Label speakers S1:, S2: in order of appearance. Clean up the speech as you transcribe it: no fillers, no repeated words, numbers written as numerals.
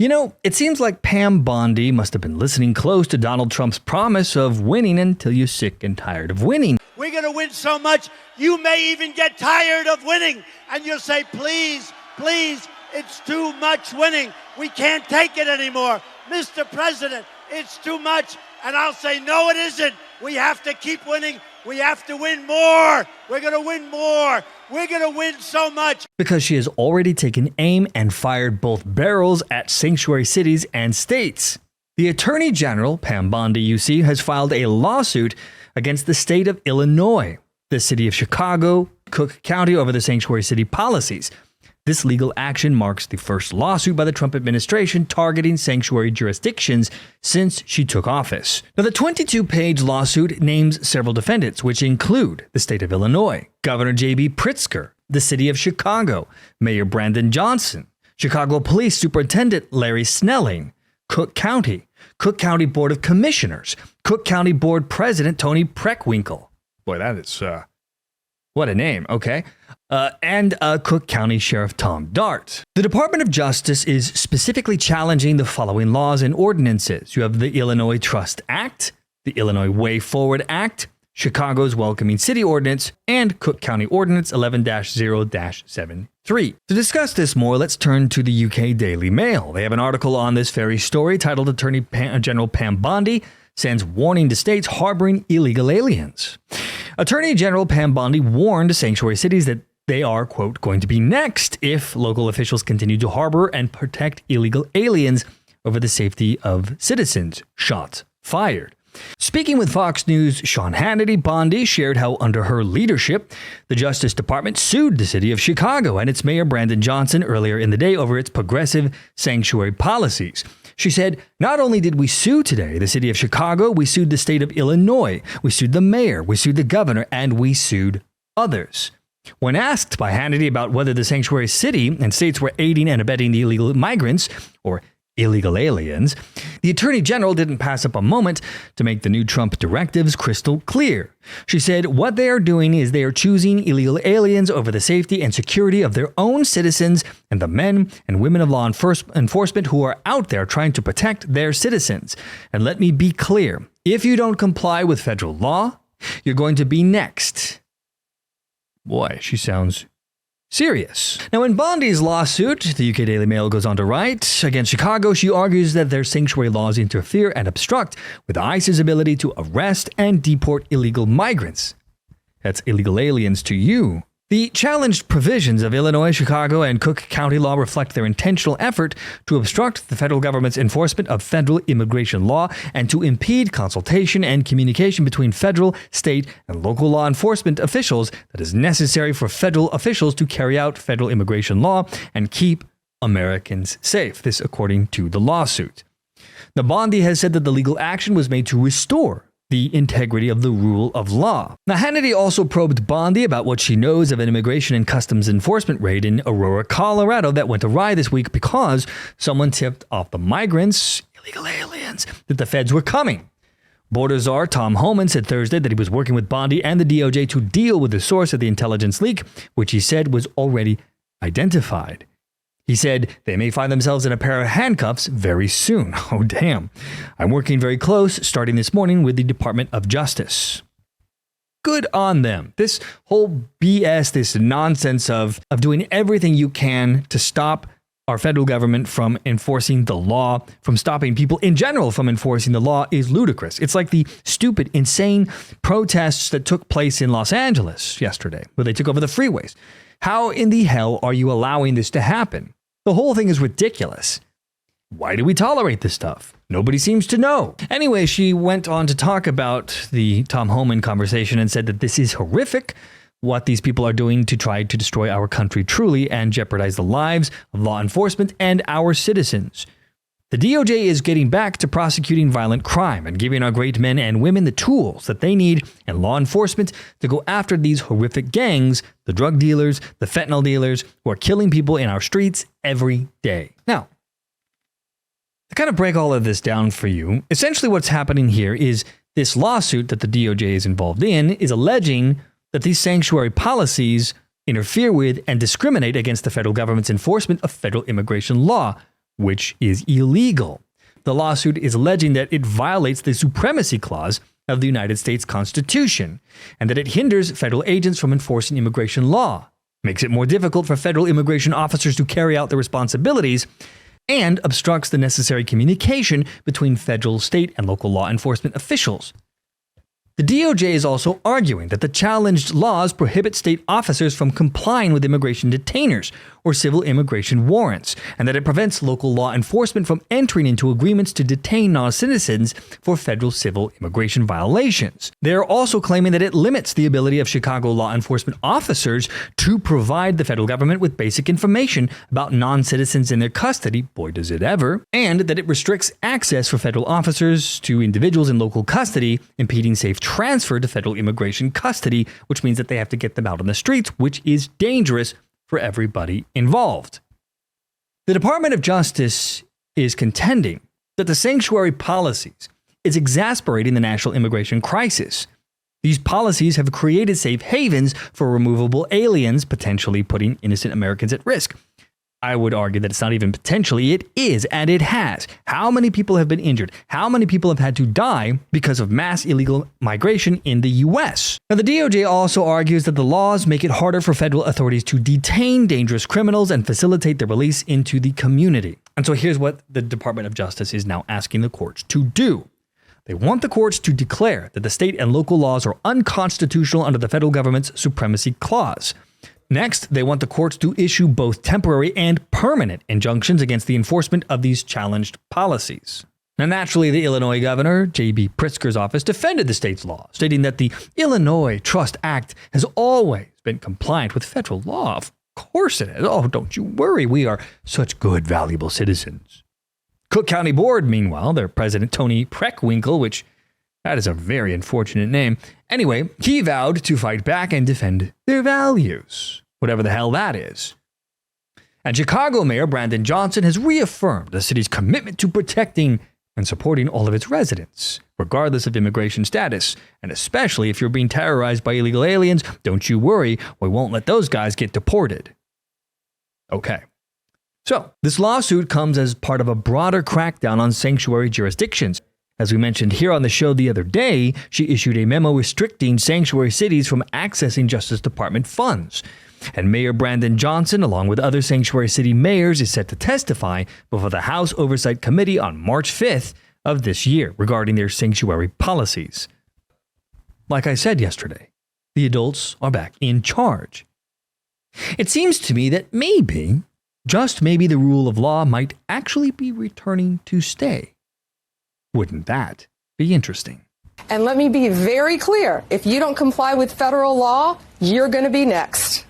S1: You know, it seems like Pam Bondi must have been listening close to Donald Trump's promise of winning until you're sick and tired of winning.
S2: We're going to win so much, you may even get tired of winning. And you'll say, please, please, it's too much winning. We can't take it anymore. Mr. President, it's too much. And I'll say, no, it isn't. We have to keep winning. We have to win more. We're going to win more. We're going to win so much.
S1: Because she has already taken aim and fired both barrels at sanctuary cities and states. The Attorney General, Pam Bondi, you see, has filed a lawsuit against the state of Illinois, the city of Chicago, Cook County over the sanctuary city policies. This legal action marks the first lawsuit by the Trump administration targeting sanctuary jurisdictions since she took office. Now, the 22-page lawsuit names several defendants, which include the state of Illinois, Governor J.B. Pritzker, the city of Chicago, Mayor Brandon Johnson, Chicago Police Superintendent Larry Snelling, Cook County Board of Commissioners, Cook County Board President Tony Preckwinkle. Boy, that is, what a name, okay? And Cook County Sheriff Tom Dart. The Department of Justice is specifically challenging the following laws and ordinances. You have the Illinois Trust Act, the Illinois Way Forward Act, Chicago's Welcoming City Ordinance, and Cook County Ordinance 11-0-73. To discuss this more, let's turn to the UK Daily Mail. They have an article on this very story titled Attorney General Pam Bondi sends warning to states harboring illegal aliens. Attorney General Pam Bondi warned sanctuary cities that they are, quote, going to be next if local officials continue to harbor and protect illegal aliens over the safety of citizens. Shots fired. Speaking with Fox News' Sean Hannity, Bondi shared how under her leadership, the Justice Department sued the city of Chicago and its mayor Brandon Johnson earlier in the day over its progressive sanctuary policies. She said, not only did we sue today the city of Chicago, we sued the state of Illinois, we sued the mayor, we sued the governor, and we sued others. When asked by Hannity about whether the sanctuary city and states were aiding and abetting the illegal migrants, or illegal aliens, the Attorney General didn't pass up a moment to make the new Trump directives crystal clear. She said what they are doing is they are choosing illegal aliens over the safety and security of their own citizens and the men and women of law enforcement who are out there trying to protect their citizens. And let me be clear, if you don't comply with federal law, you're going to be next. Boy, she sounds serious. Now, in Bondi's lawsuit, the UK Daily Mail goes on to write, against Chicago, she argues that their sanctuary laws interfere and obstruct with ICE's ability to arrest and deport illegal migrants. That's illegal aliens to you. The challenged provisions of Illinois, Chicago, and Cook County law reflect their intentional effort to obstruct the federal government's enforcement of federal immigration law and to impede consultation and communication between federal, state, and local law enforcement officials that is necessary for federal officials to carry out federal immigration law and keep Americans safe. This according to the lawsuit. Now, Bondi has said that the legal action was made to restore the integrity of the rule of law. Now, Hannity also probed Bondi about what she knows of an immigration and customs enforcement raid in Aurora, Colorado that went awry this week because someone tipped off the migrants, illegal aliens, that the feds were coming. Border czar Tom Homan said Thursday that he was working with Bondi and the DOJ to deal with the source of the intelligence leak, which he said was already identified. He said they may find themselves in a pair of handcuffs very soon. Oh, damn. I'm working very close, starting this morning, with the Department of Justice. Good on them. This whole BS, this nonsense of doing everything you can to stop our federal government from enforcing the law, from stopping people in general from enforcing the law is ludicrous. It's like the stupid, insane protests that took place in Los Angeles yesterday, where they took over the freeways. How in the hell are you allowing this to happen? The whole thing is ridiculous. Why do we tolerate this stuff? Nobody seems to know. Anyway, she went on to talk about the Tom Homan conversation and said that this is horrific, what these people are doing to try to destroy our country truly and jeopardize the lives of law enforcement and our citizens. The DOJ is getting back to prosecuting violent crime and giving our great men and women the tools that they need and law enforcement to go after these horrific gangs, the drug dealers, the fentanyl dealers who are killing people in our streets every day. Now, to kind of break all of this down for you, essentially what's happening here is this lawsuit that the DOJ is involved in is alleging that these sanctuary policies interfere with and discriminate against the federal government's enforcement of federal immigration law, which is illegal. The lawsuit is alleging that it violates the Supremacy Clause of the United States Constitution and that it hinders federal agents from enforcing immigration law, makes it more difficult for federal immigration officers to carry out their responsibilities, and obstructs the necessary communication between federal, state, and local law enforcement officials. The DOJ is also arguing that the challenged laws prohibit state officers from complying with immigration detainers or civil immigration warrants, and that it prevents local law enforcement from entering into agreements to detain non-citizens for federal civil immigration violations. They are also claiming that it limits the ability of Chicago law enforcement officers to provide the federal government with basic information about non-citizens in their custody, boy does it ever, and that it restricts access for federal officers to individuals in local custody, impeding safe transfer to federal immigration custody, which means that they have to get them out on the streets, which is dangerous for everybody involved. The Department of Justice is contending that the sanctuary policies is exasperating the national immigration crisis. These policies have created safe havens for removable aliens, potentially putting innocent Americans at risk. I would argue that it's not even potentially, it is, and it has. How many people have been injured? How many people have had to die because of mass illegal migration in the U.S.? Now, the DOJ also argues that the laws make it harder for federal authorities to detain dangerous criminals and facilitate their release into the community. And so here's what the Department of Justice is now asking the courts to do. They want the courts to declare that the state and local laws are unconstitutional under the federal government's Supremacy Clause. Next, they want the courts to issue both temporary and permanent injunctions against the enforcement of these challenged policies. Now, naturally, the Illinois governor, J.B. Pritzker's office, defended the state's law, stating that the Illinois Trust Act has always been compliant with federal law. Of course it has. Oh, don't you worry. We are such good, valuable citizens. Cook County Board, meanwhile, their president, Tony Preckwinkle, which that is a very unfortunate name. Anyway, he vowed to fight back and defend their values, whatever the hell that is. And Chicago Mayor Brandon Johnson has reaffirmed the city's commitment to protecting and supporting all of its residents, regardless of immigration status. And especially if you're being terrorized by illegal aliens, don't you worry, we won't let those guys get deported. Okay. So, this lawsuit comes as part of a broader crackdown on sanctuary jurisdictions. As we mentioned here on the show the other day, she issued a memo restricting sanctuary cities from accessing Justice Department funds. And Mayor Brandon Johnson, along with other sanctuary city mayors, is set to testify before the House Oversight Committee on March 5th of this year regarding their sanctuary policies. Like I said yesterday, the adults are back in charge. It seems to me that maybe, just maybe, the rule of law might actually be returning to stay. Wouldn't that be interesting?
S3: And let me be very clear, if you don't comply with federal law, you're going to be next.